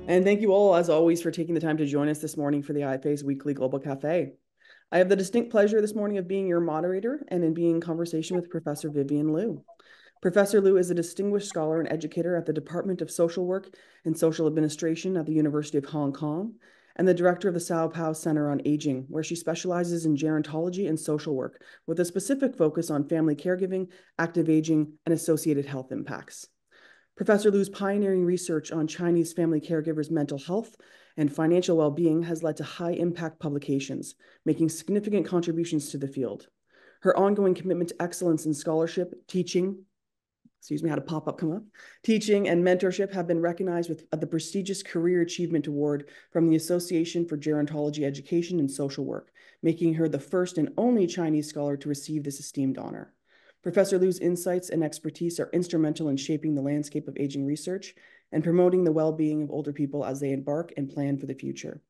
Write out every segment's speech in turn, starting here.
And thank you all, as always, for taking the time to join us this morning for the IFA's weekly Global Cafe. I have the distinct pleasure this morning of being your moderator and in being in conversation with Professor Vivian Lou. Professor Lou is a distinguished scholar and educator at the Department of Social Work and Social Administration at the University of Hong Kong, and the director of the Sau Po Centre on Aging, where she specializes in gerontology and social work, with a specific focus on family caregiving, active aging, and associated health impacts. Professor Lou's pioneering research on Chinese family caregivers' mental health and financial well-being has led to high-impact publications, making significant contributions to the field. Her ongoing commitment to excellence in scholarship, teaching, teaching and mentorship have been recognized with the prestigious Career Achievement Award from the Association for Gerontology Education and Social Work, making her the first and only Chinese scholar to receive this esteemed honor. Professor Lou's insights and expertise are instrumental in shaping the landscape of aging research and promoting the well-being of older people as they embark and plan for the future.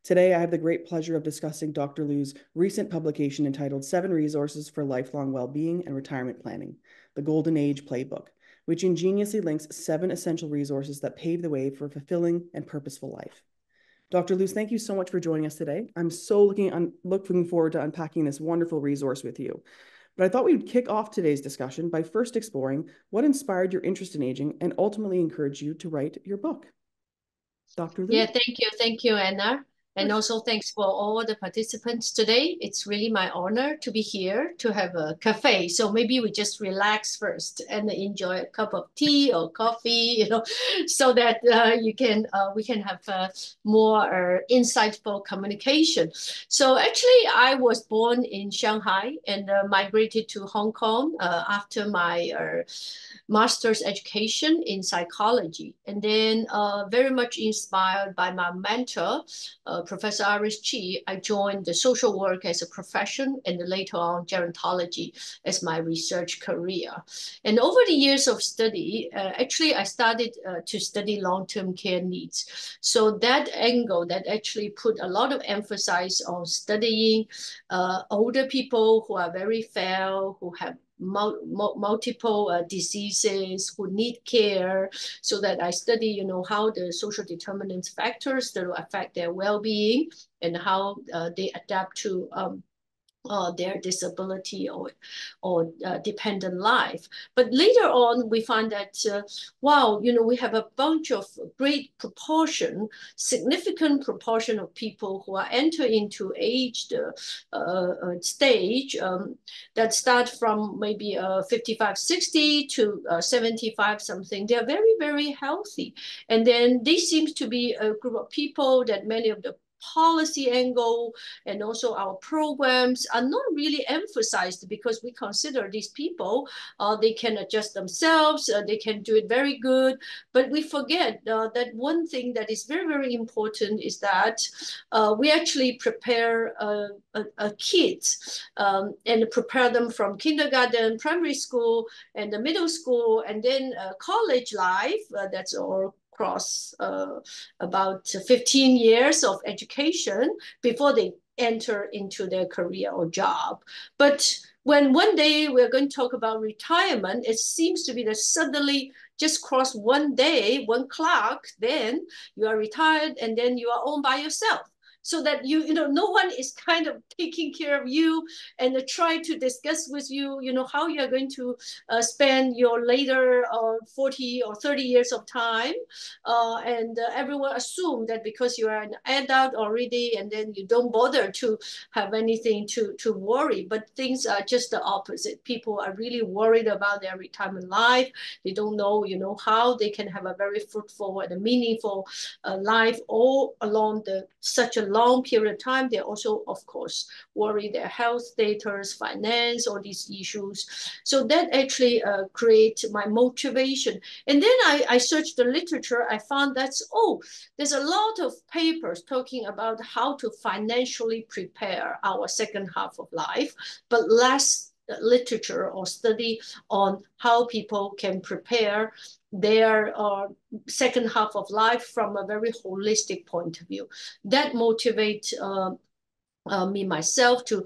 Today, I have the great pleasure of discussing Dr. Lou's recent publication entitled 7 Resources for Lifelong Well-Being and Retirement Planning, the Golden Age Playbook, which ingeniously links 7 essential resources that pave the way for a fulfilling and purposeful life. Dr. Luz, thank you so much for joining us today. I'm so looking forward to unpacking this wonderful resource with you. But I thought we'd kick off today's discussion by first exploring what inspired your interest in aging and ultimately encouraged you to write your book. Dr. Lou? Yeah, thank you, Anna. And also thanks for all the participants today. It's really my honor to be here to have a cafe. So maybe we just relax first and enjoy a cup of tea or coffee, so that we can have more insightful communication. So actually, I was born in Shanghai and migrated to Hong Kong after my master's education in psychology, and then very much inspired by my mentor, Professor Iris Chi, I joined the social work as a profession and later on gerontology as my research career. And over the years of study, actually I started to study long-term care needs. So that angle that actually put a lot of emphasis on studying older people who are very frail, who have multiple diseases, who need care, so that I study, how the social determinants factors that will affect their well-being and how they adapt to their disability or dependent life. But later on, we find that, wow, we have a bunch of significant proportion of people who are entering into aged stage that start from maybe 55, 60 to 75 something. They are very, very healthy. And then this seems to be a group of people that many of the policy angle and also our programs are not really emphasized because we consider these people, they can adjust themselves, they can do it very good, but we forget that one thing that is very, very important is that we actually prepare kids and prepare them from kindergarten, primary school, and the middle school, and then college life, that's all across about 15 years of education before they enter into their career or job. But when one day we're going to talk about retirement, it seems to be that suddenly just cross one day, one clock, then you are retired and then you are all by yourself. So that no one is kind of taking care of you and try to discuss with you, how you are going to spend your later 40 or 30 years of time. And everyone assume that because you are an adult already, and then you don't bother to have anything to worry. But things are just the opposite. People are really worried about their retirement life. They don't know, how they can have a very fruitful and a meaningful life all along such a long period of time. They also, of course, worry their health status, finance, all these issues. So that actually creates my motivation. And then I searched the literature. I found that, there's a lot of papers talking about how to financially prepare our second half of life, but less literature or study on how people can prepare their second half of life from a very holistic point of view. That motivates me myself to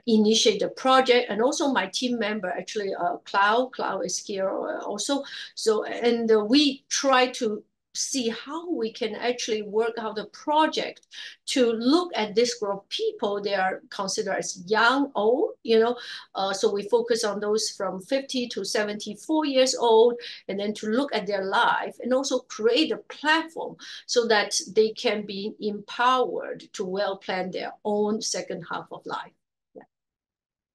initiate the project, and also my team member, actually Cloud is here also. So, and we try to see how we can actually work out a project to look at this group of people. They are considered as young, old, so we focus on those from 50 to 74 years old, and then to look at their life and also create a platform so that they can be empowered to well plan their own second half of life. Yeah.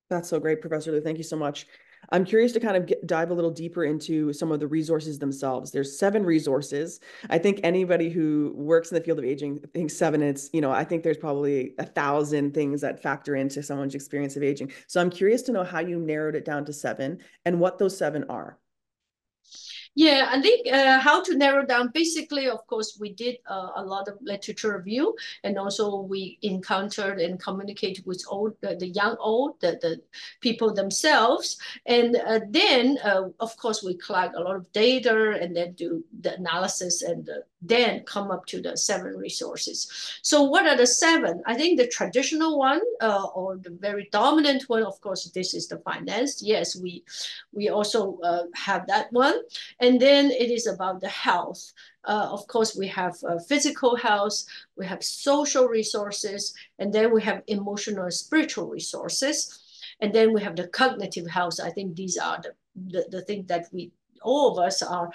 That's so great, Professor Lou. Thank you so much. I'm curious to kind of dive a little deeper into some of the resources themselves. There's 7 resources. I think anybody who works in the field of aging thinks 7. It's, I think there's probably 1,000 things that factor into someone's experience of aging. So I'm curious to know how you narrowed it down to 7 and what those 7 are. Yeah, I think how to narrow down. Basically, of course, we did a lot of literature review, and also we encountered and communicated with the young old, the people themselves, and then of course we collect a lot of data and then do the analysis and then come up to the 7 resources. So what are the 7? I think the traditional one or the very dominant one, of course, this is the finance. Yes, we also have that one. And then it is about the health. Of course, we have physical health, we have social resources, and then we have emotional and spiritual resources. And then we have the cognitive health. I think these are the things that all of us are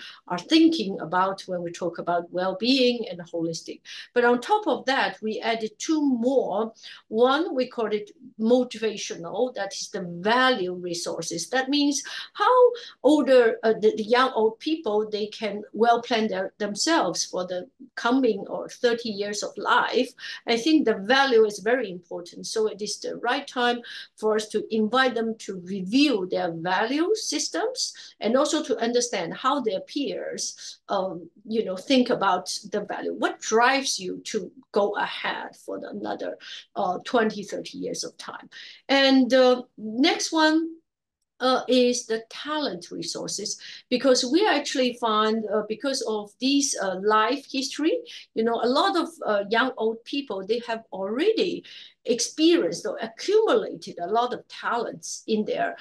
thinking about when we talk about well-being and holistic. But on top of that, we added 2 more. One, we call it motivational, that is the value resources. That means how the young old people, they can well plan themselves for the coming or 30 years of life. I think the value is very important. So it is the right time for us to invite them to review their value systems and also to understand how their peers, think about the value. What drives you to go ahead for another 20, 30 years of time? And next one is the talent resources, because we actually find because of these life history, a lot of young old people, they have already experienced or accumulated a lot of talents in their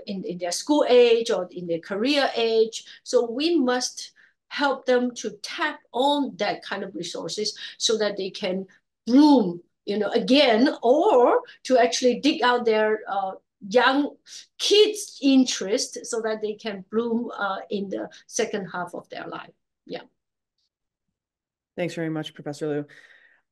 in their school age or in their career age. So we must help them to tap on that kind of resources so that they can bloom again, or to actually dig out their young kids' interest so that they can bloom in the second half of their life. Yeah. Thanks very much, Professor Lou.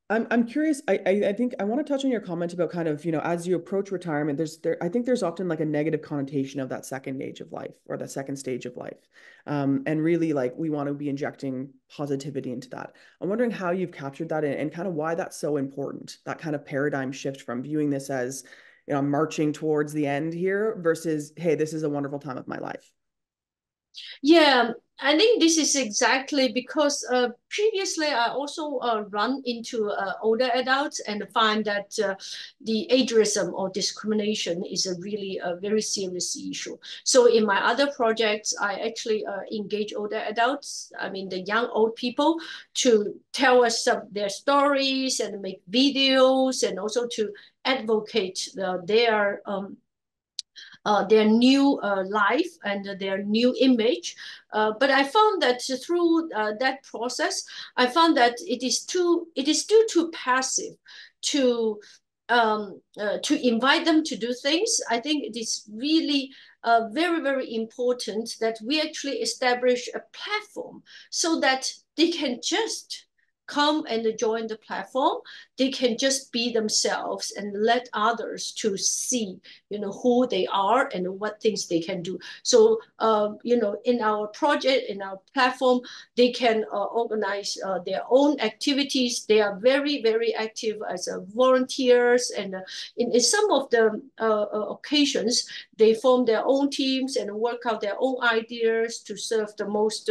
I'm curious. I think I want to touch on your comment about kind of, as you approach retirement, I think there's often like a negative connotation of that second age of life or the second stage of life. And really like we want to be injecting positivity into that. I'm wondering how you've captured that and kind of why that's so important, that kind of paradigm shift from viewing this as, marching towards the end here versus, hey, this is a wonderful time of my life. Yeah, I think this is exactly because previously I also run into older adults and find that the ageism or discrimination is a very serious issue. So in my other projects, I actually engage older adults, I mean the young old people, to tell us their stories and make videos and also to advocate their new life and their new image. But I found that through that process, I found that it is still too passive to invite them to do things. I think it is really very, very important that we actually establish a platform so that they can just come and join the platform. They can just be themselves and let others to see, who they are and what things they can do. So, in our project, in our platform, they can organize their own activities. They are very, very active as volunteers. And in some of the occasions, they form their own teams and work out their own ideas to serve the most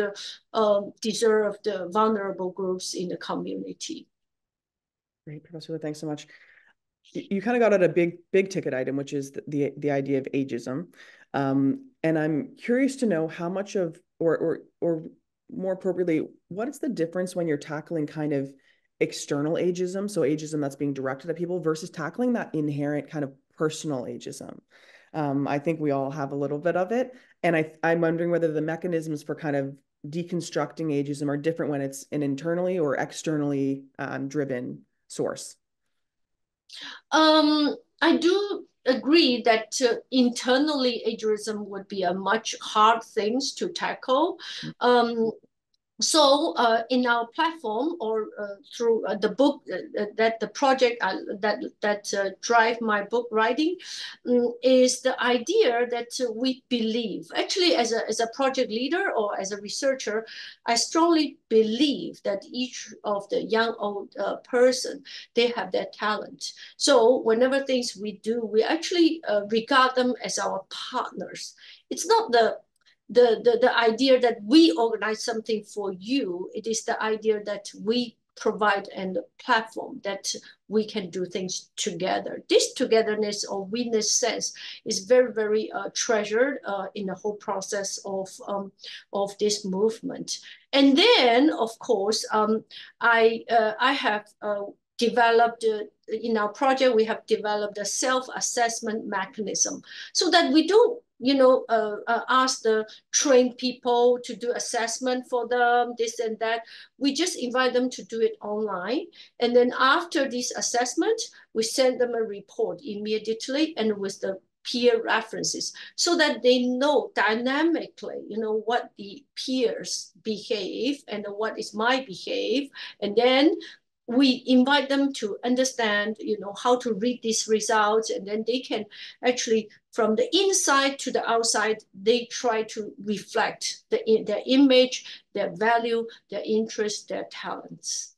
deserved vulnerable groups in the community. Great, Professor. Thanks so much. You kind of got at a big ticket item, which is the idea of ageism. And I'm curious to know how much of, or more appropriately, what is the difference when you're tackling kind of external ageism, so ageism that's being directed at people, versus tackling that inherent kind of personal ageism? I think we all have a little bit of it. And I'm wondering whether the mechanisms for kind of deconstructing ageism are different when it's an internally or externally driven source? I do agree that internally ageism would be a much hard things to tackle. Um, so in our platform or through the book that the project that drive my book writing is the idea that we believe actually as a project leader or as a researcher, I strongly believe that each of the young old person, they have their talent. So whenever things we do, we actually regard them as our partners. It's not the idea that we organize something for you. It is the idea that we provide a platform that we can do things together. This togetherness or we-ness sense is very, very treasured in the whole process of this movement. And then, of course, I have developed in our project, we have developed a self-assessment mechanism so that we don't ask the trained people to do assessment for them, this and that. We just invite them to do it online. And then after this assessment, we send them a report immediately and with the peer references so that they know dynamically, what the peers behave and what is my behave. And then we invite them to understand, how to read these results, and then they can actually, from the inside to the outside, they try to reflect their image, their value, their interest, their talents.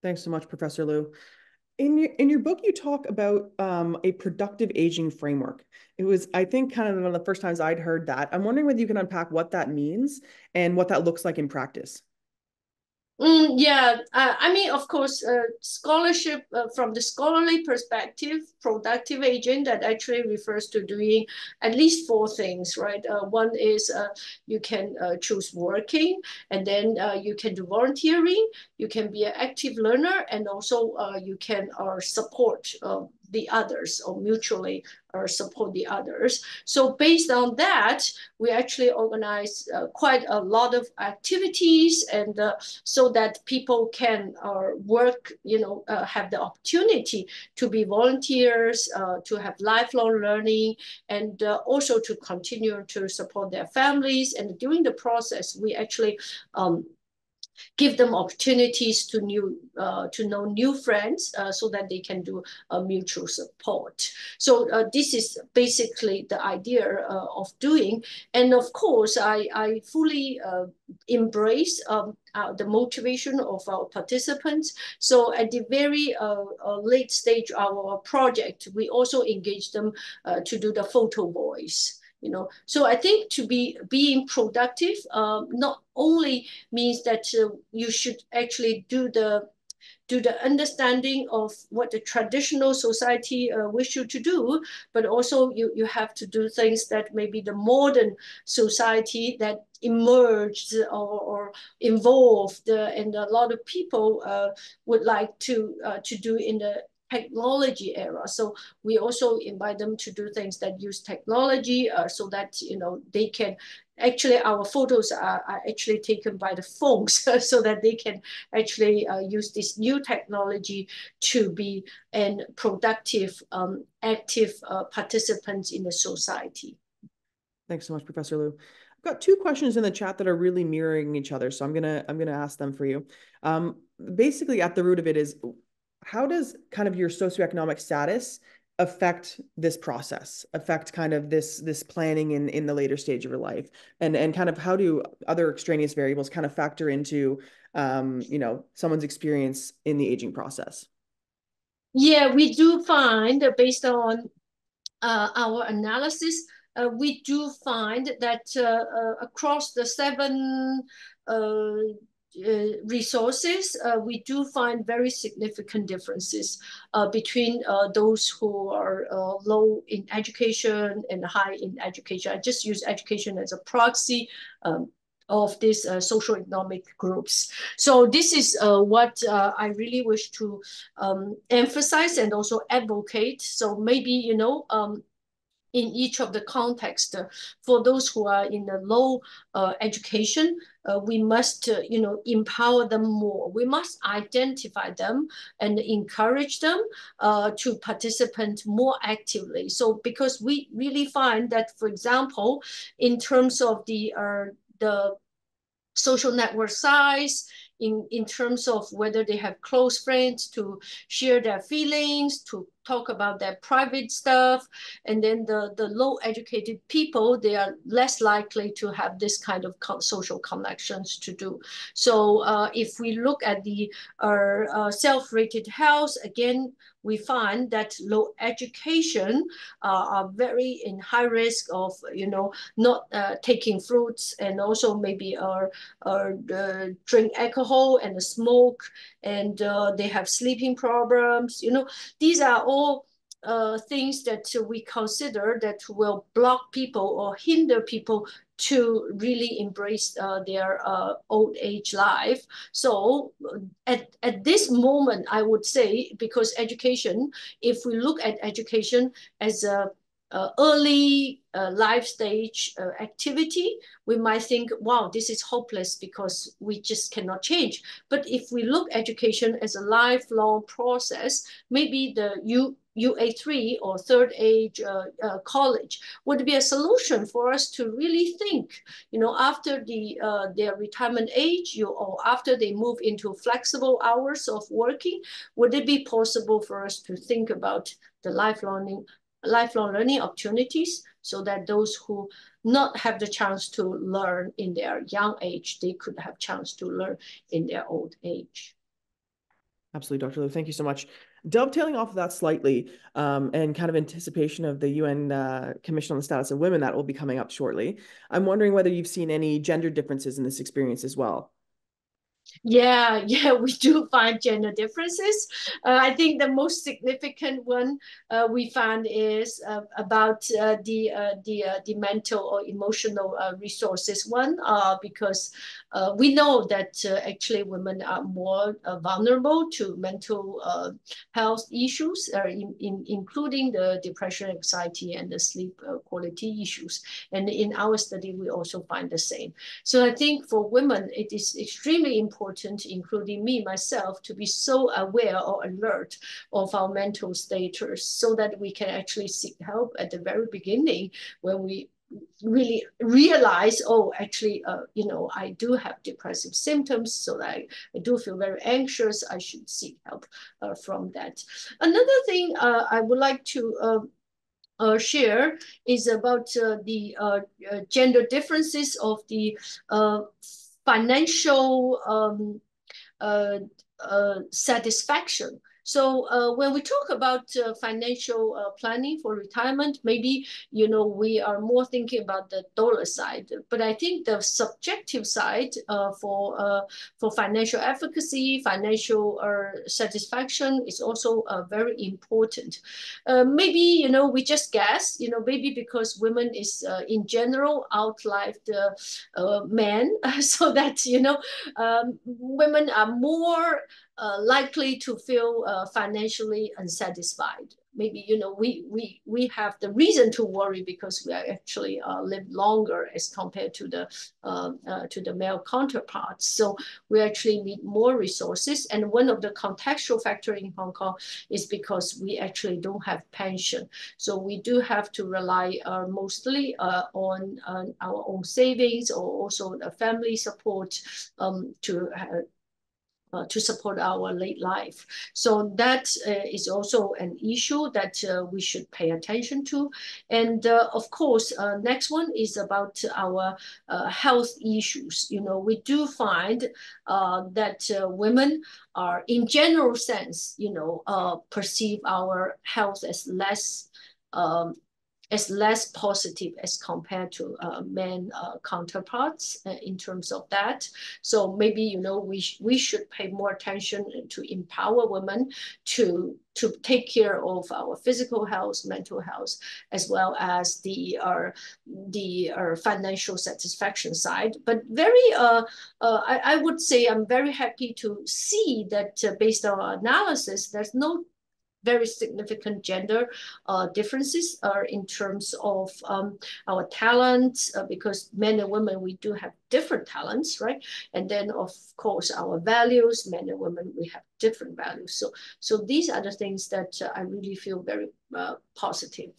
Thanks so much, Professor Lou. In your book, you talk about a productive aging framework. It was, I think, kind of one of the first times I'd heard that. I'm wondering whether you can unpack what that means and what that looks like in practice. Yeah, I mean, of course, scholarship from the scholarly perspective, productive aging that actually refers to doing at least four things, right? One is you can choose working, and then you can do volunteering, you can be an active learner, and also you can support the others or mutually or support the others. So based on that, we actually organize quite a lot of activities and so that people can work, have the opportunity to be volunteers, to have lifelong learning, and also to continue to support their families. And during the process, we actually give them opportunities to know new friends so that they can do mutual support. So this is basically the idea of doing. And of course, I fully embrace the motivation of our participants. So at the very late stage of our project, we also engage them to do the photo voice. So I think to being productive not only means that you should actually do the understanding of what the traditional society wish you to do, but also you have to do things that maybe the modern society that emerged or evolved and a lot of people would like to do in the technology era. So we also invite them to do things that use technology so that they can actually, our photos are actually taken by the phones so that they can actually use this new technology to be an productive, active participant in the society. Thanks so much, Professor Lou. I've got two questions in the chat that are really mirroring each other, so I'm gonna ask them for you. Basically, at the root of it is, how does kind of your socioeconomic status affect this process, affect kind of this planning in the later stage of your life, and kind of how do other extraneous variables kind of factor into someone's experience in the aging process? Yeah, we do find based on our analysis, we do find that across the seven resources, we do find very significant differences between those who are low in education and high in education. I just use education as a proxy of these socioeconomic groups. So this is what I really wish to emphasize and also advocate. So maybe, in each of the context. For those who are in the low education, we must, empower them more. We must identify them and encourage them to participate more actively. So because we really find that, for example, in terms of the social network size, in terms of whether they have close friends to share their feelings, to talk about their private stuff, and then the low educated people, they are less likely to have this kind of social connections to do. So if we look at the self-rated health, again, we find that low education are very in high risk of, not taking fruits, and also maybe drink alcohol and smoke, and they have sleeping problems. These are all things that we consider that will block people or hinder people to really embrace their old age life. So at this moment, I would say, because education, if we look at education as a early life stage activity, we might think, wow, this is hopeless because we just cannot change. But if we look education as a lifelong process, maybe the UA3 or third age college would be a solution for us to really think, after their retirement age, or after they move into flexible hours of working, would it be possible for us to think about the lifelong learning opportunities, so that those who not have the chance to learn in their young age, they could have chance to learn in their old age. Absolutely, Dr. Lou. Thank you so much. Dovetailing off of that slightly, and kind of anticipation of the UN Commission on the Status of Women that will be coming up shortly, I'm wondering whether you've seen any gender differences in this experience as well. Yeah, we do find gender differences. I think the most significant one we found is about the mental or emotional resources one, because we know that actually women are more vulnerable to mental health issues, including the depression, anxiety, and the sleep quality issues. And in our study, we also find the same. So I think for women, it is extremely important, including me, myself, to be so aware or alert of our mental status, so that we can actually seek help at the very beginning when we really realize, oh, actually, I do have depressive symptoms, so that I do feel very anxious. I should seek help from that. Another thing I would like to share is about the gender differences of the financial satisfaction. So when we talk about financial planning for retirement, maybe, we are more thinking about the dollar side. But I think the subjective side for financial efficacy, financial satisfaction is also very important. Maybe, we just guess, maybe because women is in general outlived men, so that, women are more likely to feel financially unsatisfied. Maybe, we have the reason to worry because we are actually live longer as compared to the male counterparts. So we actually need more resources. And one of the contextual factor in Hong Kong is because we actually don't have pension. So we do have to rely mostly on our own savings, or also the family support to support our late life. So that is also an issue that we should pay attention to. And of course, next one is about our health issues. We do find that women are, in general sense, perceive our health as less positive as compared to men counterparts in terms of that. So maybe, we should pay more attention to empower women to take care of our physical health, mental health, as well as the financial satisfaction side. But very, I would say I'm very happy to see that based on our analysis, there's no very significant gender differences in terms of our talents, because men and women, we do have different talents, right? And then, of course, our values, men and women, we have different values. So these are the things that I really feel very positive.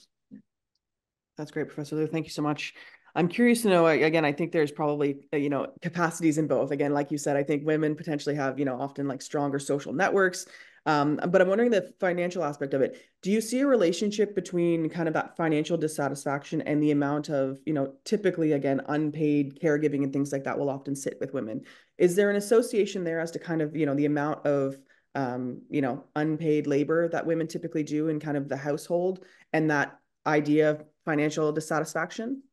That's great, Professor Lou. Thank you so much. I'm curious to know, again, I think there's probably, capacities in both. Again, like you said, I think women potentially have, often like stronger social networks. But I'm wondering the financial aspect of it. Do you see a relationship between kind of that financial dissatisfaction and the amount of, typically, again, unpaid caregiving and things like that will often sit with women? Is there an association there as to kind of, the amount of, unpaid labor that women typically do in kind of the household and that idea of financial dissatisfaction?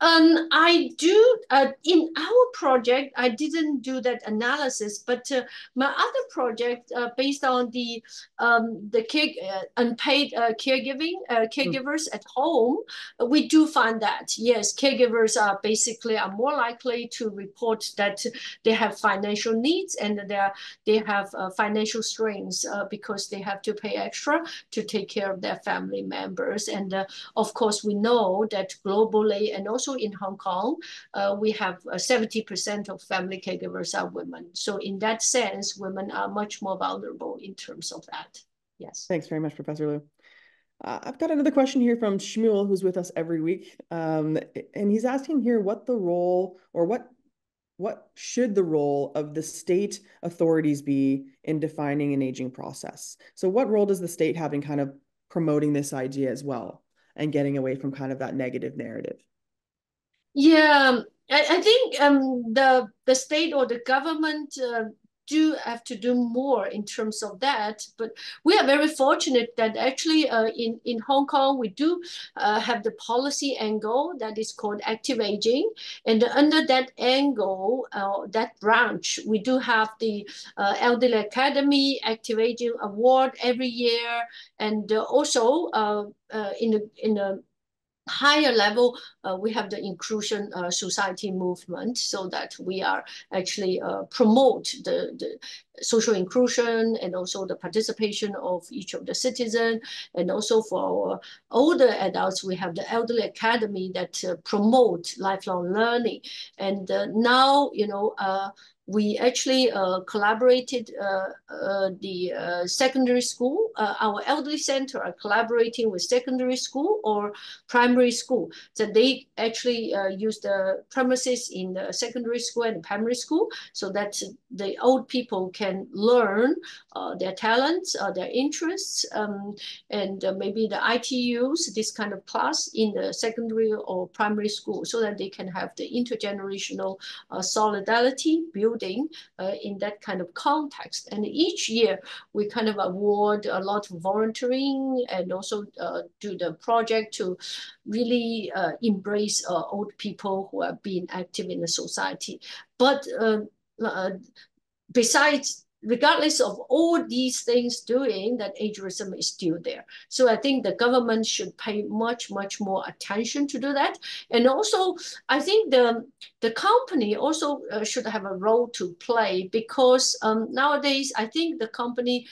I do in our project. I didn't do that analysis, but my other project based on the unpaid caregivers at home, we do find that yes, caregivers are more likely to report that they have financial needs and they have financial strains because they have to pay extra to take care of their family members. And of course, we know that globally and also in Hong Kong, we have 70% of family caregivers are women. So in that sense, women are much more vulnerable in terms of that. Yes. Thanks very much, Professor Lou. I've got another question here from Shmuel, who's with us every week. And he's asking here what the role or what should the role of the state authorities be in defining an aging process? So what role does the state have in kind of promoting this idea as well and getting away from kind of that negative narrative? Yeah, I think the state or the government do have to do more in terms of that. But we are very fortunate that actually in Hong Kong, we do have the policy angle that is called active aging. And under that angle, that branch, we do have the Elderly Academy Active Aging Award every year. And also in a higher level, we have the inclusion society movement, so that we are actually promote the social inclusion and also the participation of each of the citizens. And also for our older adults, we have the Elderly Academy that promote lifelong learning. And now, we actually collaborated the secondary school. Our elderly center are collaborating with secondary school or primary school. So they actually use the premises in the secondary school and primary school so that the old people can learn their talents, their interests, and maybe the ITUs, this kind of class in the secondary or primary school, so that they can have the intergenerational solidarity building in that kind of context. And each year we kind of award a lot of volunteering and also do the project to really embrace old people who have been active in the society. But besides, regardless of all these things doing, that ageism is still there. So I think the government should pay much, much more attention to do that. And also, I think the company also should have a role to play, because nowadays, I think the company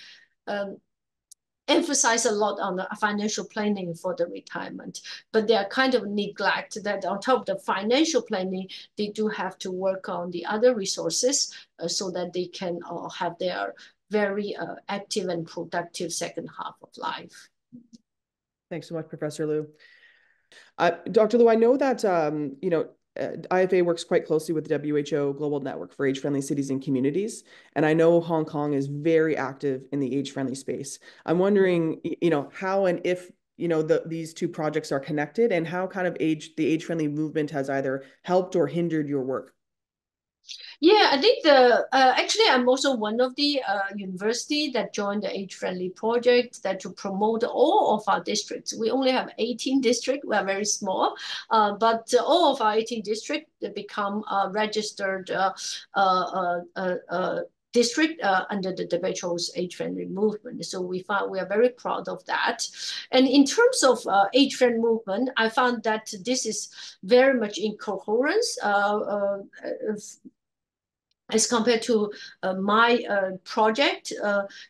emphasize a lot on the financial planning for the retirement, but they are kind of neglect that on top of the financial planning, they do have to work on the other resources so that they can have their very active and productive second half of life. Thanks so much, Professor Lou. Dr. Lou, I know that, IFA works quite closely with the WHO Global Network for Age-Friendly Cities and Communities. And I know Hong Kong is very active in the age-friendly space. I'm wondering, how and if, these two projects are connected, and how kind of the age-friendly movement has either helped or hindered your work. Yeah, I think actually I'm also one of the university that joined the age-friendly project that to promote all of our districts. We only have 18 districts. We are very small, but all of our 18 districts become registered district under the WHO's age-friendly movement. So we are very proud of that. And in terms of age-friendly movement, I found that this is very much in coherence as compared to my project,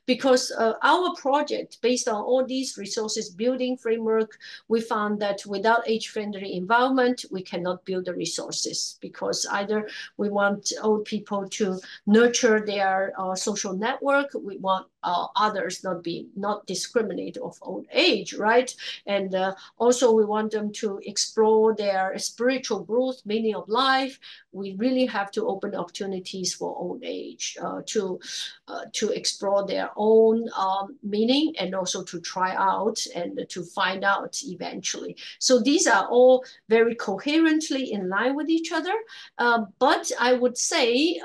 because our project, based on all these resources building framework, we found that without age-friendly environment, we cannot build the resources, because either we want old people to nurture their social network, we want others not discriminate of old age, right? And also we want them to explore their spiritual growth, meaning of life. We really have to open opportunities for old age to explore their own meaning, and also to try out and to find out eventually. So these are all very coherently in line with each other. But I would say,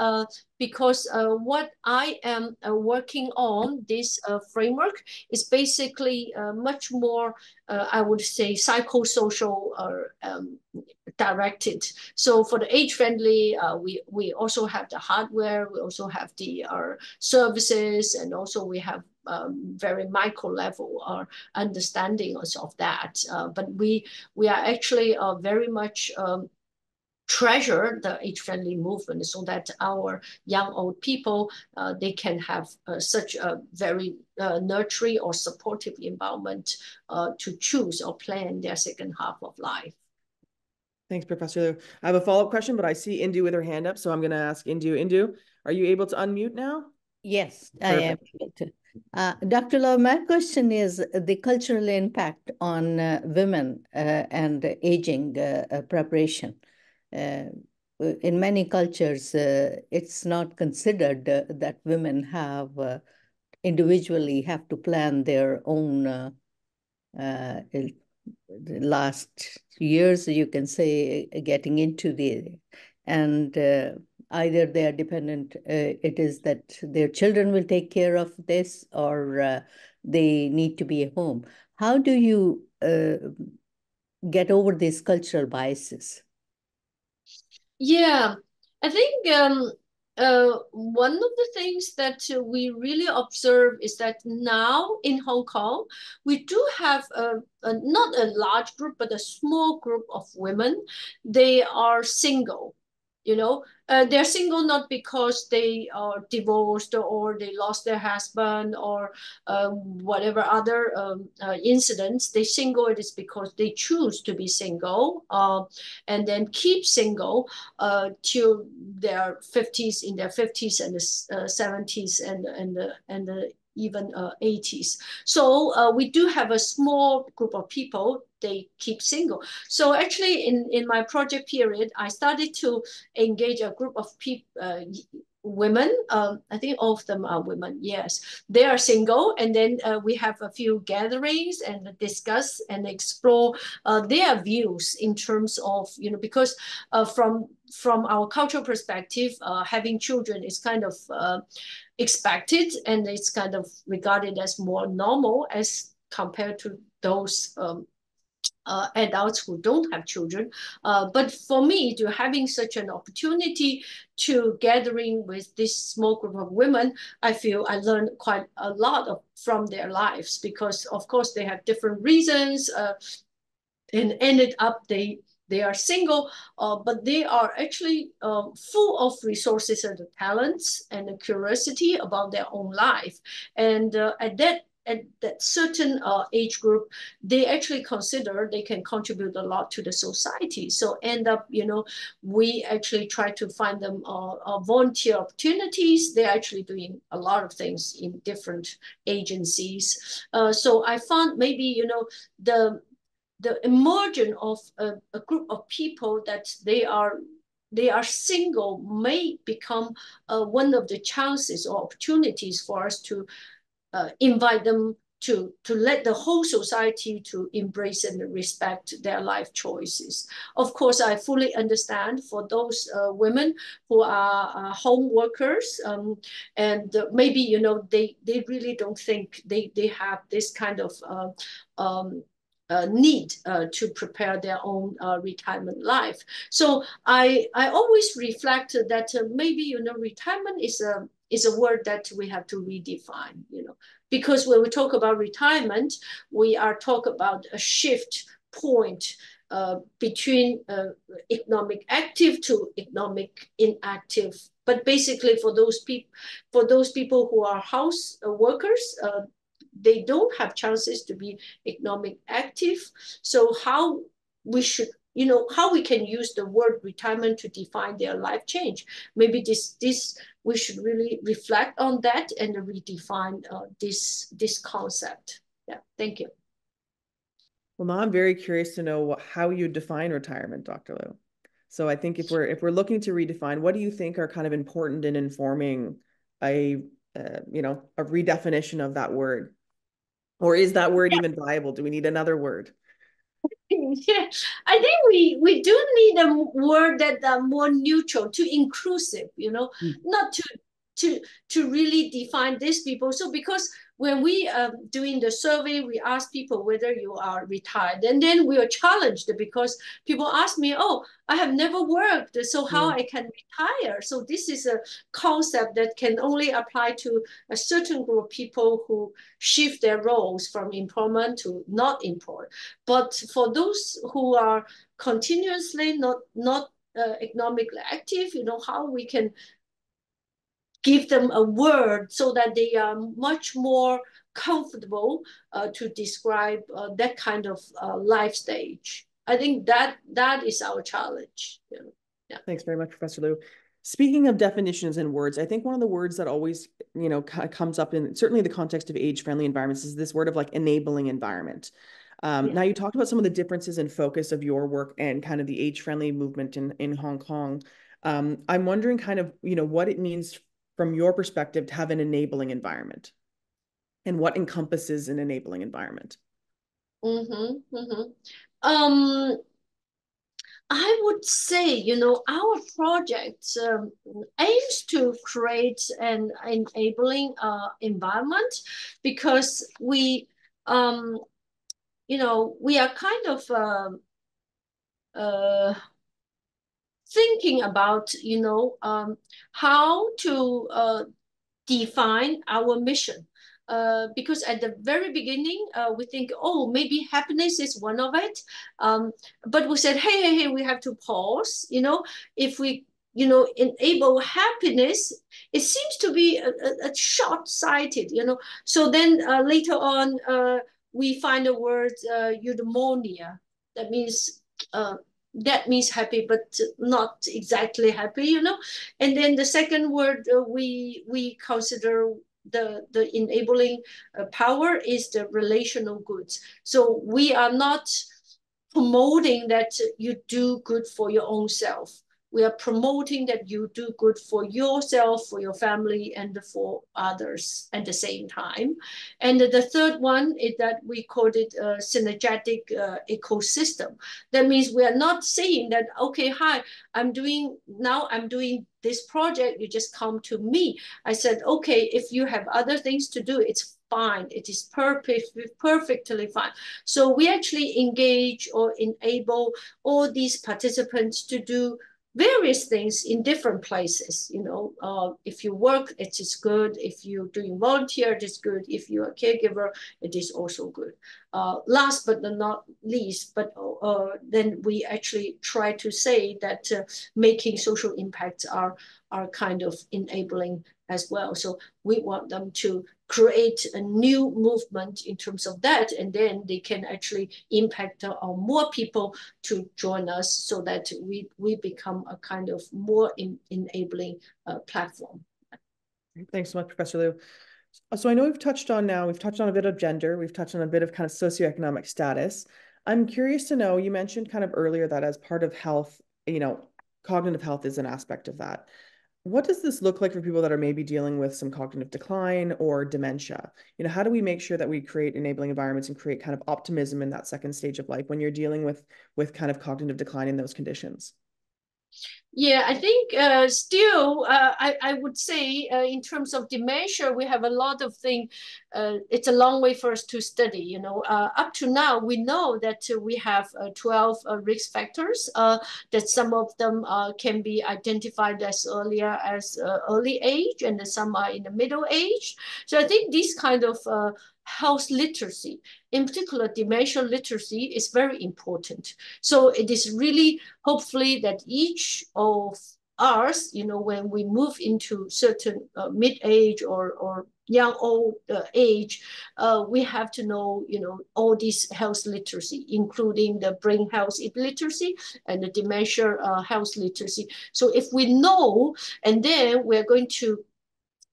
because what I am working on, this framework, is basically much more, I would say, psychosocial directed. So for the age-friendly, we also have the hardware, we also have the services, and also we have very micro level understanding of that. But we are actually very much treasure the age-friendly movement, so that our young old people, they can have such a very nurturing or supportive environment to choose or plan their second half of life. Thanks, Professor Lou. I have a follow-up question, but I see Indu with her hand up, so I'm going to ask Indu. Indu, are you able to unmute now? Yes, I am able to. Dr. Lou, my question is the cultural impact on women and aging preparation. In many cultures, it's not considered that women have individually have to plan their own the last years, you can say, getting into and either they are dependent, it is that their children will take care of this, or they need to be at home. How do you get over these cultural biases? Yeah, I think one of the things that we really observe is that now in Hong Kong, we do have not a large group, but a small group of women. They are single, they're single not because they are divorced or they lost their husband or whatever other incidents. They single, it is because they choose to be single and then keep single till their 50s, in their 50s and the 70s and even 80s. So we do have a small group of people, they keep single. So actually in my project period, I started to engage a group of people, women. I think all of them are women. Yes, they are single, and then we have a few gatherings and discuss and explore their views in terms of, because from our cultural perspective, having children is kind of expected, and it's kind of regarded as more normal as compared to those adults who don't have children. But for me, to having such an opportunity to gathering with this small group of women, I feel I learned quite a lot from their lives, because of course they have different reasons and ended up they are single, but they are actually full of resources and talents and a curiosity about their own life. And at that certain age group, they actually consider they can contribute a lot to the society. So end up, we actually try to find them volunteer opportunities. They're actually doing a lot of things in different agencies. So I found maybe, the emergence of a group of people that they are single may become one of the chances or opportunities for us to invite them to let the whole society to embrace and respect their life choices. Of course, I fully understand for those women who are home workers, and maybe, they really don't think they have this kind of need to prepare their own retirement life. So I always reflect that maybe, retirement is a word that we have to redefine, because when we talk about retirement, we are talking about a shift point between economic active to economic inactive But basically for those people who are house workers, they don't have chances to be economic active. So how we should, how we can use the word retirement to define their life change. Maybe this we should really reflect on that and redefine this concept. Yeah, thank you. Well, now I'm very curious to know how you define retirement, Dr. Lou. So I think if we're looking to redefine, what do you think are kind of important in informing a a redefinition of that word? Or is that word even viable? Do we need another word? Yeah, I think we do need a word that are more neutral, too inclusive, not to really define these people. So because when we doing the survey, we ask people whether you are retired, and then we are challenged because people ask me, oh, I have never worked, so how I can retire? So this is a concept that can only apply to a certain group of people who shift their roles from employment to not employed. But for those who are continuously not economically active, how we can give them a word so that they are much more comfortable to describe that kind of life stage. I think that is our challenge. Yeah. Thanks very much, Professor Lou. Speaking of definitions and words, I think one of the words that always, comes up in certainly the context of age-friendly environments is this word of like enabling environment. Now you talked about some of the differences in focus of your work and kind of the age-friendly movement in Hong Kong. I'm wondering kind of, what it means from your perspective to have an enabling environment and what encompasses an enabling environment. I would say, our project aims to create an enabling environment because we are kind of thinking about, how to define our mission. Because at the very beginning, we think, oh, maybe happiness is one of it. But we said, hey, we have to pause. If we, enable happiness, it seems to be a short-sighted, So then later on, we find the word eudaimonia. That means happy, but not exactly happy, And then the second word we consider the enabling power is the relational goods. So we are not promoting that you do good for your own self. We are promoting that you do good for yourself, for your family, and for others at the same time. And the third one is that we call it a synergetic ecosystem. That means we are not saying that, okay, hi, I'm doing this project, you just come to me. I said, okay, if you have other things to do, it's fine. It is perfectly fine. So we actually engage or enable all these participants to do various things in different places. If you work, it is good. If you're doing volunteer, it is good. If you're a caregiver, it is also good. Last but not least, but then we actually try to say that making social impacts are kind of enabling as well. So we want them to create a new movement in terms of that, and then they can actually impact on more people to join us so that we become a kind of more enabling platform. Thanks so much, Professor Lou. So I know we've touched on a bit of gender, we've touched on a bit of kind of socioeconomic status. I'm curious to know, you mentioned kind of earlier that as part of health, cognitive health is an aspect of that. What does this look like for people that are maybe dealing with some cognitive decline or dementia? How do we make sure that we create enabling environments and create kind of optimism in that second stage of life when you're dealing with kind of cognitive decline in those conditions? Yeah, I think still, I would say in terms of dementia, we have a lot of things. It's a long way for us to study. Up to now, we know that we have 12 risk factors. That some of them can be identified as earlier as early age, and some are in the middle age. So I think this kind of health literacy, in particular dementia literacy, is very important. So it is really hopefully that each of ours, when we move into certain mid-age or young old age, we have to know, all these health literacy, including the brain health literacy and the dementia health literacy. So if we know, and then we're going to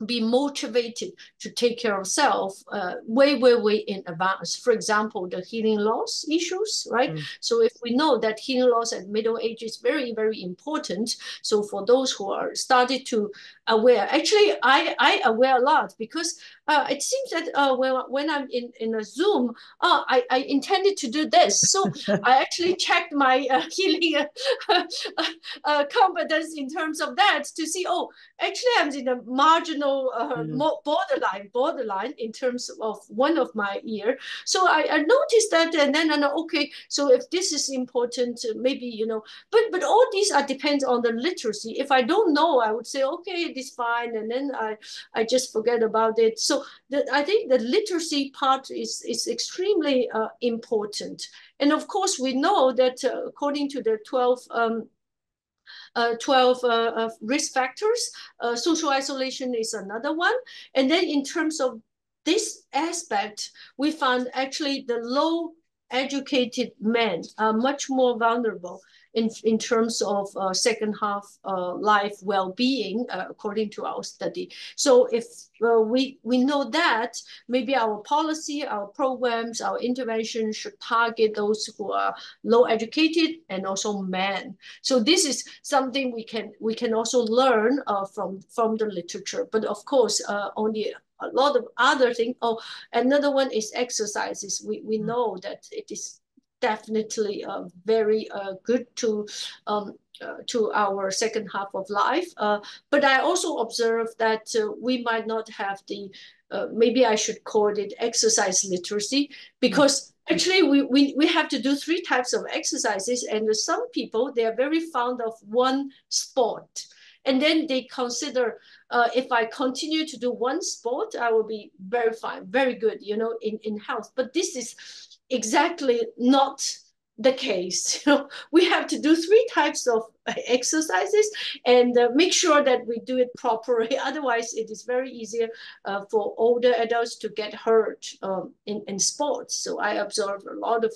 be motivated to take care of self way in advance. For example, the hearing loss issues, right? So if we know that hearing loss at middle age is very important, so for those who are started to aware, actually I aware a lot, because it seems that when I'm in a Zoom, I intended to do this, so I actually checked my healing competence in terms of that to see, oh, actually I'm in a marginal borderline in terms of one of my ear. So I noticed that, and then I know, okay, so if this is important, maybe, but all these depends on the literacy. If I don't know, I would say, okay, it is fine, and then I just forget about it. So I think the literacy part is extremely important. And of course, we know that according to the 12 risk factors, social isolation is another one. And then in terms of this aspect, we found actually the low educated men are much more vulnerable in terms of second half life well-being, according to our study. So if we know that, maybe our policy, our programs, our intervention should target those who are low educated and also men. So this is something we can also learn from the literature. But of course, only a lot of other things. Oh, another one is exercises. We know that it is definitely very good to our second half of life. But I also observe that we might not have the, maybe I should call it exercise literacy, because actually we have to do 3 types of exercises, and some people, they are very fond of one sport. And then they consider, if I continue to do one sport, I will be very fine, very good, in health. But this is exactly not the case. We have to do 3 types of exercises and make sure that we do it properly. Otherwise, it is very easier for older adults to get hurt in sports. So I observe a lot of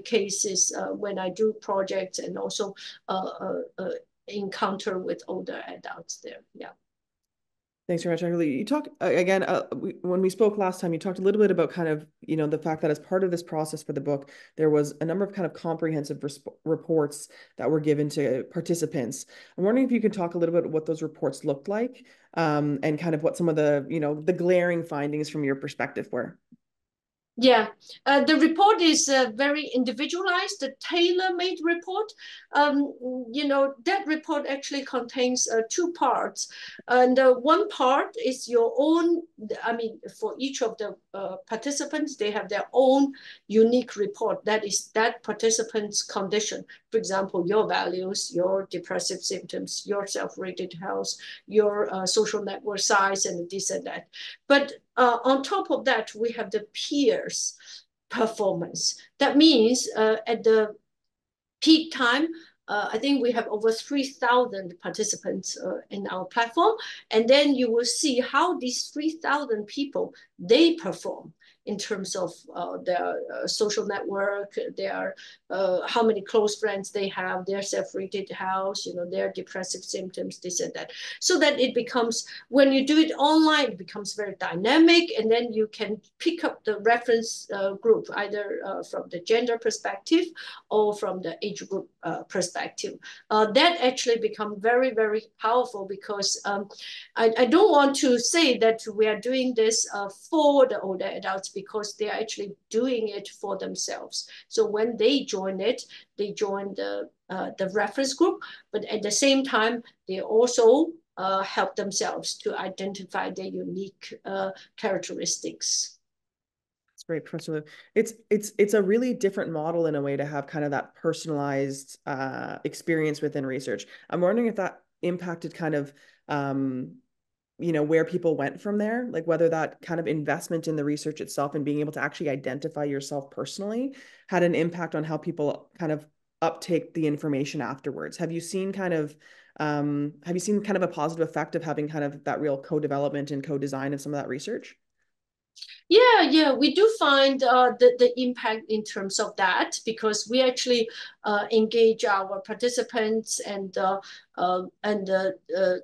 cases when I do projects, and also encounter with older adults there. Yeah. Thanks very much, Dr. Lee. You talked again, when we spoke last time, you talked a little bit about kind of, the fact that as part of this process for the book, there was a number of kind of comprehensive reports that were given to participants. I'm wondering if you could talk a little bit what those reports looked like, and kind of what some of the, the glaring findings from your perspective were. Yeah, the report is very individualized, a tailor-made report. That report actually contains 2 parts. And one part is your own, for each of the participants, they have their own unique report. That is that participant's condition. For example, your values, your depressive symptoms, your self-rated health, your social network size, and this and that. But on top of that, we have the peers performance. That means at the peak time, I think we have over 3,000 participants in our platform. And then you will see how these 3,000 people, they perform in terms of their social network, their how many close friends they have, their self-rated health, their depressive symptoms, this and that. So that it becomes, when you do it online, it becomes very dynamic, and then you can pick up the reference group, either from the gender perspective or from the age group perspective. That actually become very powerful, because I don't want to say that we are doing this for the older adults, because they are actually doing it for themselves. So when they join it, they join the reference group, but at the same time, they also help themselves to identify their unique characteristics. That's great, Professor Lou. It's a really different model in a way to have kind of that personalized experience within research. I'm wondering if that impacted kind of where people went from there, like whether that kind of investment in the research itself and being able to actually identify yourself personally had an impact on how people kind of uptake the information afterwards. Have you seen kind of Have you seen kind of a positive effect of having kind of that real co-development and co-design of some of that research? Yeah, we do find the impact in terms of that, because we actually engage our participants and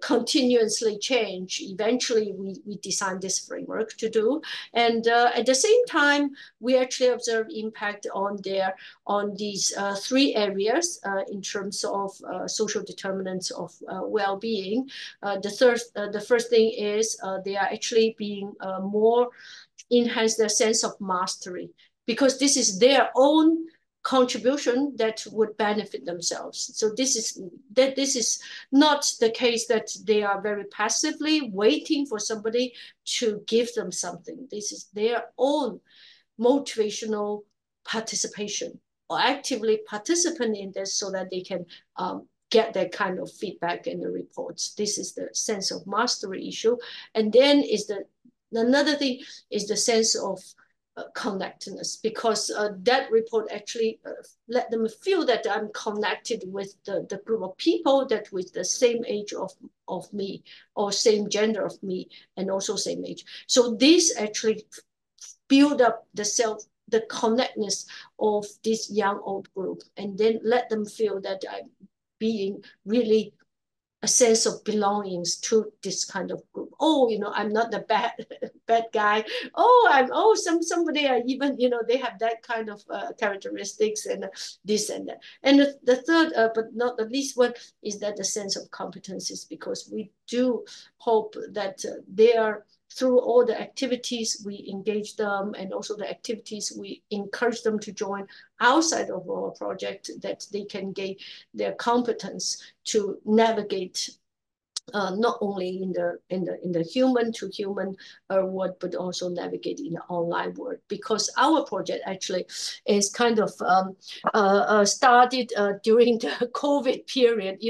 continuously change. Eventually, we design this framework to do, and at the same time, we actually observe impact on these three areas in terms of social determinants of well-being. The first thing is they are actually being more enhance their sense of mastery, because this is their own contribution that would benefit themselves. So this is not the case that they are very passively waiting for somebody to give them something. This is their own motivational participation, or actively participant in this, so that they can get that kind of feedback in the reports. This is the sense of mastery issue. And then is another thing is the sense of connectedness, because that report actually let them feel that I'm connected with the group of people that with the same age of me, or same gender of me, and also same age. So this actually build up the connectedness of this young old group, and then let them feel that I'm being really a sense of belongings to this kind of group. Oh, I'm not the bad guy. Oh, somebody I even, they have that kind of characteristics, and this and that. And the third, but not the least one, is that the sense of competencies, because we do hope that they are, through all the activities we engage them, and also the activities we encourage them to join outside of our project, that they can gain their competence to navigate not only in the human to human world, but also navigate in the online world. Because our project actually is kind of started during the COVID period,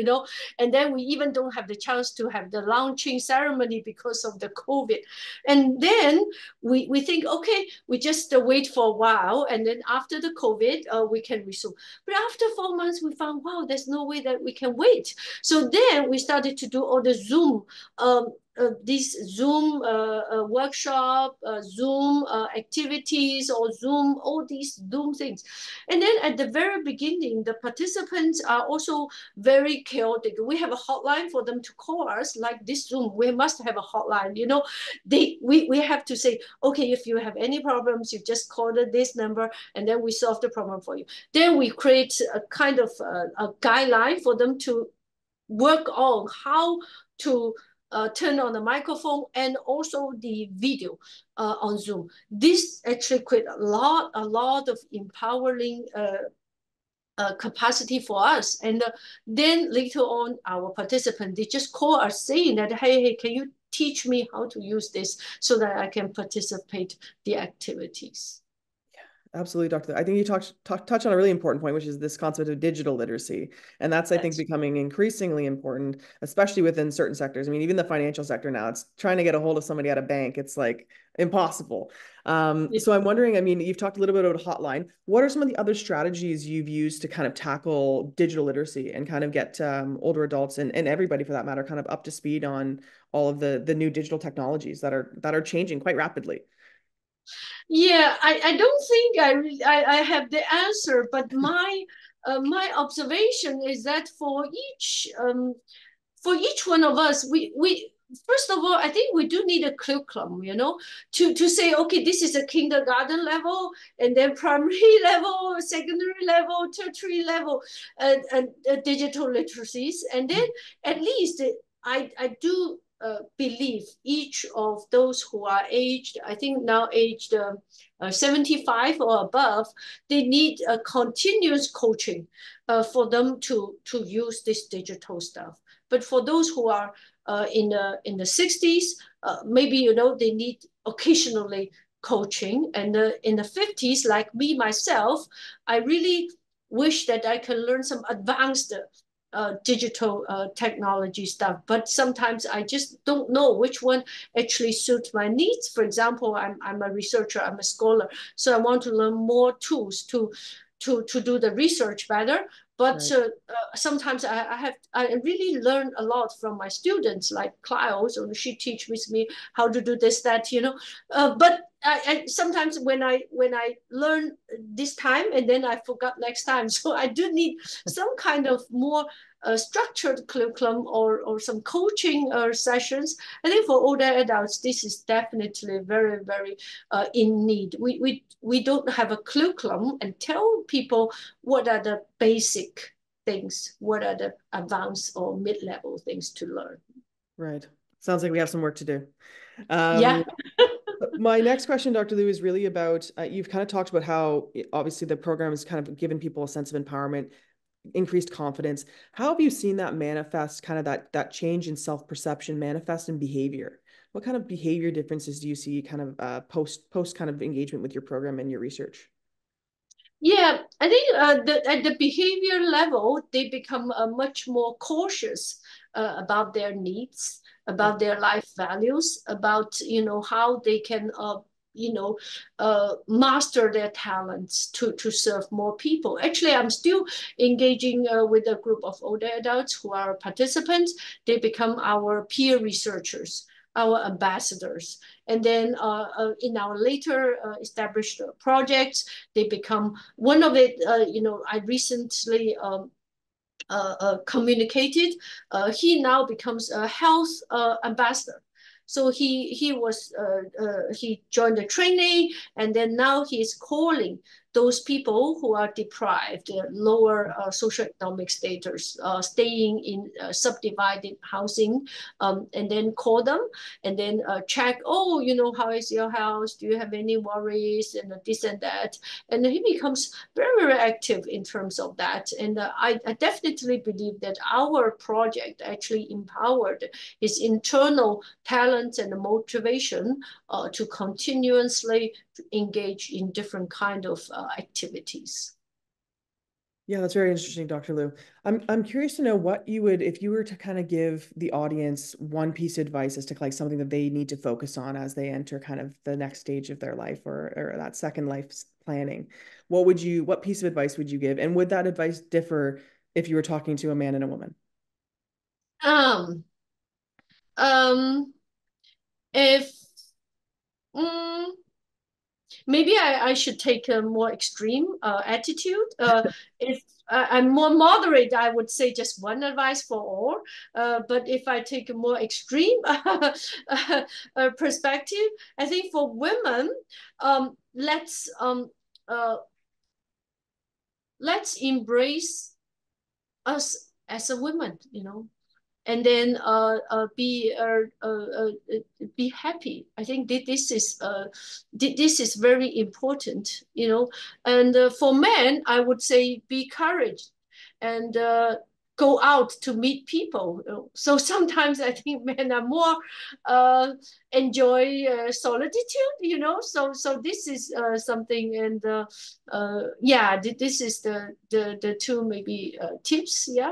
and then we even don't have the chance to have the launching ceremony because of the COVID. And then we think, okay, we just wait for a while, and then after the COVID, we can resume. But after 4 months, we found, wow, there's no way that we can wait. So then we started to do all the Zoom, this Zoom workshop, Zoom activities, or Zoom, all these Zoom things. And then at the very beginning, the participants are also very chaotic. We have a hotline for them to call us, like this Zoom. We must have a hotline, we have to say, okay, if you have any problems, you just call this number, and then we solve the problem for you. Then we create a kind of a guideline for them to work on how to turn on the microphone and also the video on Zoom. This actually create a lot of empowering capacity for us. And then later on, our participants, they just call us saying that, hey, can you teach me how to use this so that I can participate the activities? Absolutely, Dr. I think you touched on a really important point, which is this concept of digital literacy. And that's, I think, becoming increasingly important, especially within certain sectors. I mean, even the financial sector now, it's trying to get a hold of somebody at a bank. It's like impossible. So I'm wondering, I mean, you've talked a little bit about a hotline. What are some of the other strategies you've used to kind of tackle digital literacy and kind of get older adults and everybody for that matter, kind of up to speed on all of the new digital technologies that are changing quite rapidly? Yeah, I don't think I have the answer, but my observation is that for each one of us, we first of all, I think we do need a curriculum, to say, okay, this is a kindergarten level, and then primary level, secondary level, tertiary level, digital literacies, and then at least I do believe each of those who are aged, I think now aged 75 or above, they need a continuous coaching for them to use this digital stuff. But for those who are in the 60s, maybe they need occasionally coaching, and in the 50s, like me myself, I really wish that I can learn some advanced digital technology stuff, but sometimes I just don't know which one actually suits my needs. For example, I'm a researcher, I'm a scholar, so I want to learn more tools to to do the research better. But right. Sometimes I really learn a lot from my students, like Clio. So she teach with me how to do this, that, but I sometimes when I learn this time and then I forgot next time. So I do need some kind of more structured curriculum or some coaching sessions. I think for older adults, this is definitely very, very in need. We don't have a curriculum and tell people what are the basic things, what are the advanced or mid-level things to learn. Right. Sounds like we have some work to do. Yeah. My next question, Dr. Lou, is really about, you've kind of talked about how obviously the program has kind of given people a sense of empowerment, increased confidence. How have you seen that manifest, kind of that change in self-perception manifest in behavior? What kind of behavior differences do you see kind of post kind of engagement with your program and your research? Yeah, I think at the behavior level, they become much more cautious about their needs, about their life values, about how they can master their talents to serve more people. Actually, I'm still engaging with a group of older adults who are participants. They become our peer researchers, our ambassadors. And then in our later established projects, they become one of it. I recently communicated. He now becomes a health ambassador. So he joined the training, and then now he is calling those people who are deprived, lower socioeconomic status, staying in subdivided housing, and then call them and then check, oh, how is your house? Do you have any worries? And this and that. And he becomes very, very active in terms of that. And I definitely believe that our project actually empowered his internal talent and motivation to continuously engage in different kind of activities. Yeah, that's very interesting, Dr. Lou. I'm curious to know what you would, if you were to kind of give the audience one piece of advice as to like something that they need to focus on as they enter kind of the next stage of their life or that second life planning. What piece of advice would you give? And would that advice differ if you were talking to a man and a woman? Um, um, if maybe I should take a more extreme attitude. If I'm more moderate, I would say just one advice for all. But if I take a more extreme perspective, I think for women, let's embrace us as a woman, and then be happy. I think this is very important, And for men, I would say be courage and go out to meet people. So sometimes I think men are more enjoy solitude, So this is something, and yeah, this is the two maybe tips. Yeah.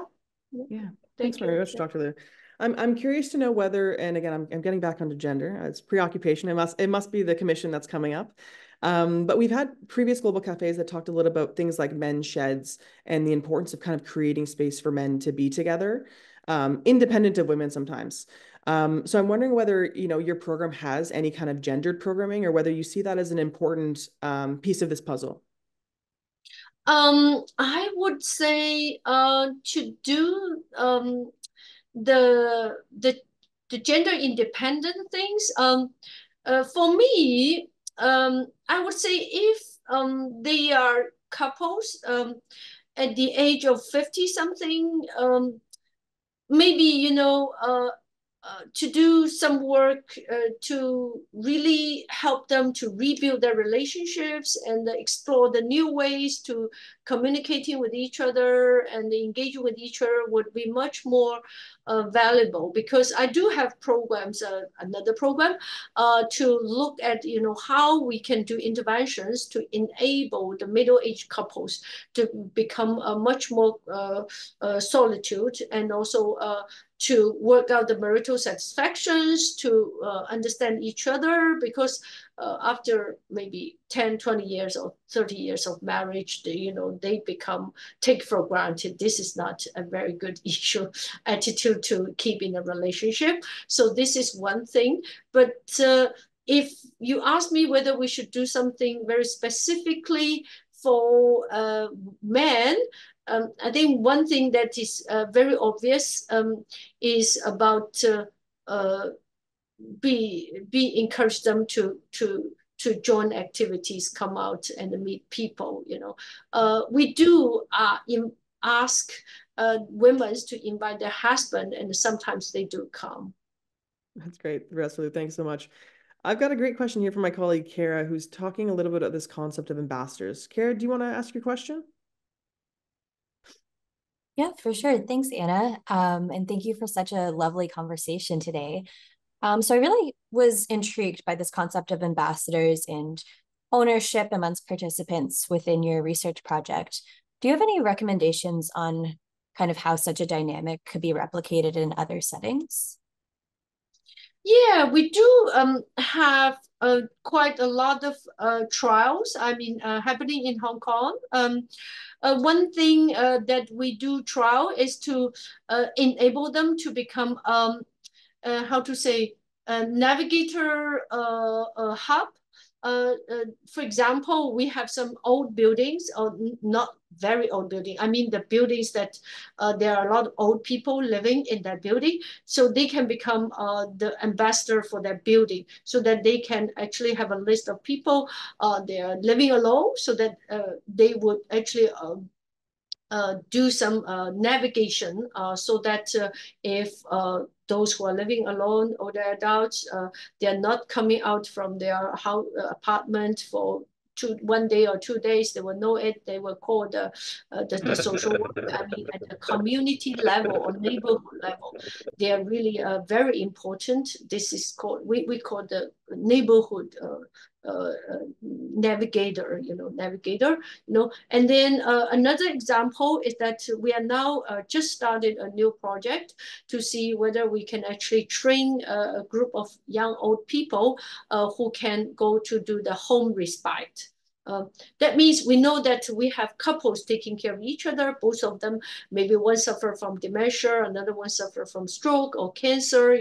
Yeah. Thanks Thank very you. much, Dr. Lou. I'm curious to know whether, and again, I'm getting back onto gender. It's preoccupation. It must be the commission that's coming up. But we've had previous global cafes that talked a little about things like men's sheds and the importance of kind of creating space for men to be together, independent of women sometimes. So I'm wondering whether, your program has any kind of gendered programming or whether you see that as an important piece of this puzzle. I would say to do the gender independent things. For me, I would say if they are couples at the age of 50 something, maybe to do some work to really help them to rebuild their relationships and explore the new ways to communicating with each other and engaging with each other would be much more valuable, because I do have programs, another program to look at how we can do interventions to enable the middle-aged couples to become much more solitude and also to work out the marital satisfactions, to understand each other, because after maybe 10, 20 years or 30 years of marriage, they take for granted. This is not a very good attitude to keep in a relationship. So this is one thing. But if you ask me whether we should do something very specifically for men, I think one thing that is very obvious is about encourage them to join activities, come out and meet people. We do ask women to invite their husband, and sometimes they do come. That's great, Professor Lou. Thanks so much. I've got a great question here from my colleague Kara, who's talking a little bit about this concept of ambassadors. Kara, do you want to ask your question? Yeah, for sure. Thanks, Anna. And thank you for such a lovely conversation today. So I really was intrigued by this concept of ambassadors and ownership amongst participants within your research project. Do you have any recommendations on kind of how such a dynamic could be replicated in other settings? Yeah, we do have quite a lot of trials, happening in Hong Kong. One thing that we do trial is to enable them to become, navigator hub. For example, we have some old buildings, or not very old building. I mean, the buildings that there are a lot of old people living in that building, so they can become the ambassador for that building, so that they can actually have a list of people they are living alone, so that they would actually do some navigation, so that if those who are living alone or the adults, they are not coming out from their apartment for 1 day or 2 days, they will know it. They will call the social work. I mean, at the community level or neighborhood level, they are really very important. This is called, we call the neighborhood navigator. And then another example is that we are now just started a new project to see whether we can actually train a group of young old people who can go to do the home respite. That means we know that we have couples taking care of each other. Both of them, maybe one suffer from dementia, another one suffer from stroke or cancer.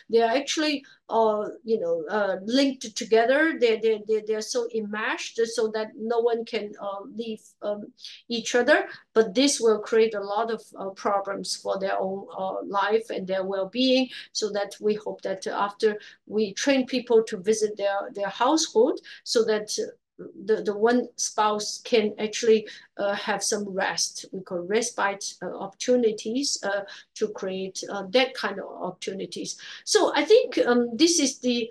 They are actually linked together. They're so enmeshed so that no one can leave each other. But this will create a lot of problems for their own life and their well-being. So that we hope that after we train people to visit their household, so that the one spouse can actually have some rest. We call respite opportunities to create that kind of opportunities. So I think this is the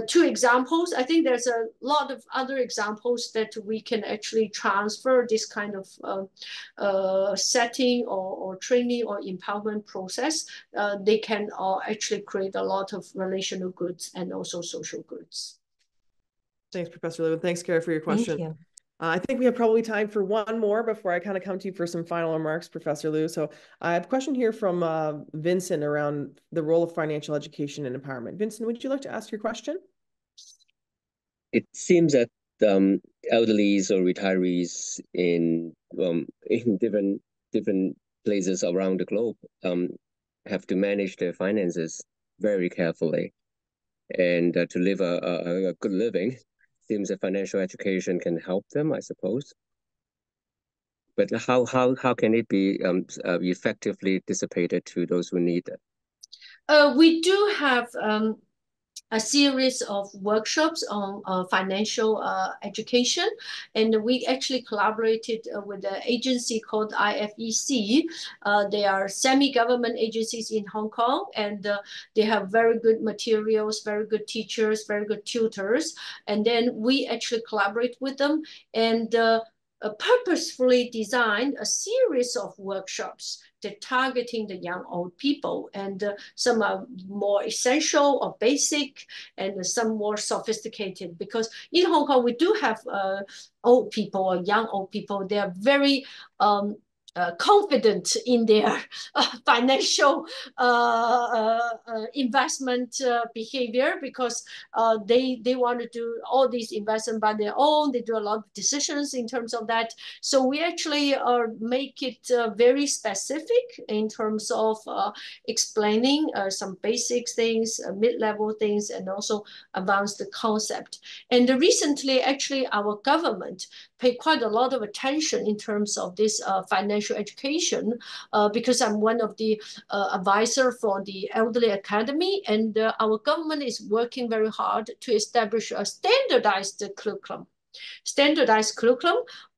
2 examples. I think there's a lot of other examples that we can actually transfer this kind of setting or training or empowerment process. They can actually create a lot of relational goods and also social goods. Thanks, Professor Lou. Thanks, Kara, for your question. Thank you. I think we have probably time for one more before I kind of come to you for some final remarks, Professor Lou. So I have a question here from Vincent around the role of financial education and empowerment. Vincent, would you like to ask your question? It seems that elderlies or retirees in different places around the globe have to manage their finances very carefully, and to live a good living. Seems that financial education can help them, I suppose. But how can it be effectively dissipated to those who need it? We do have a series of workshops on financial education, and we actually collaborated with an agency called IFEC. They are semi-government agencies in Hong Kong, and they have very good materials, very good teachers, very good tutors. And then we actually collaborate with them and purposefully designed a series of workshops that targeting the young old people, and some are more essential or basic, and some more sophisticated, because in Hong Kong we do have old people or young old people. They are very confident in their financial investment behavior, because they want to do all these investment by their own. They do a lot of decisions in terms of that. So we actually make it very specific in terms of explaining some basic things, mid-level things, and also advanced concept. And recently, actually, our government paid quite a lot of attention in terms of this financial education, because I'm one of the advisor for the Elderly Academy, and our government is working very hard to establish a standardized curriculum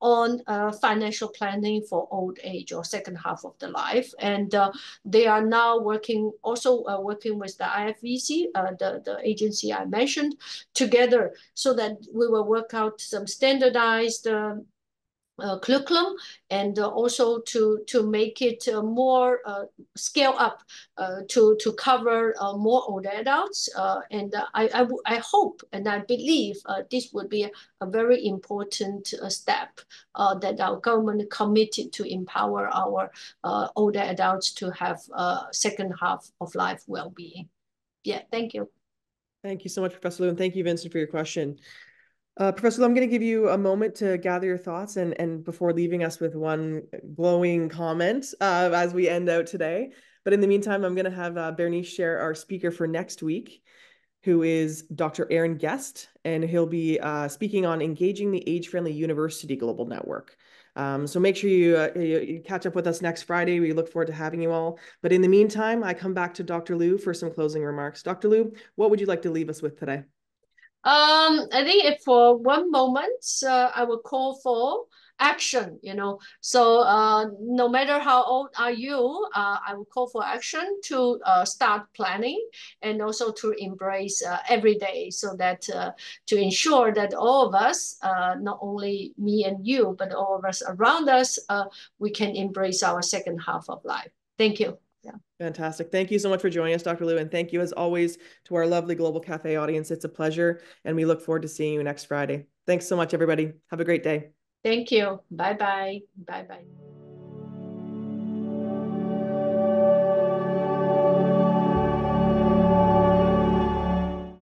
on financial planning for old age or second half of the life. And they are now working with the IFA, the agency I mentioned, together, so that we will work out some standardized curriculum, and also to make it more scale up to cover more older adults. And I hope and I believe this would be a very important step that our government committed to empower our older adults to have second half of life well-being. Yeah, thank you. Thank you so much, Professor Lou, and thank you, Vincent, for your question. Professor Lou, I'm going to give you a moment to gather your thoughts and before leaving us with one glowing comment as we end out today. But in the meantime, I'm going to have Bernice share our speaker for next week, who is Dr. Aaron Guest, and he'll be speaking on engaging the age-friendly university global network. So make sure you catch up with us next Friday. We look forward to having you all. But in the meantime, I come back to Dr. Lou for some closing remarks. Dr. Lou, what would you like to leave us with today? I think if for one moment, I will call for action, So no matter how old are you, I will call for action to start planning, and also to embrace every day, so that to ensure that all of us, not only me and you, but all of us around us, we can embrace our second half of life. Thank you. Yeah. Fantastic. Thank you so much for joining us, Dr. Lou. And thank you, as always, to our lovely Global Cafe audience. It's a pleasure. And we look forward to seeing you next Friday. Thanks so much, everybody. Have a great day. Thank you. Bye-bye. Bye-bye.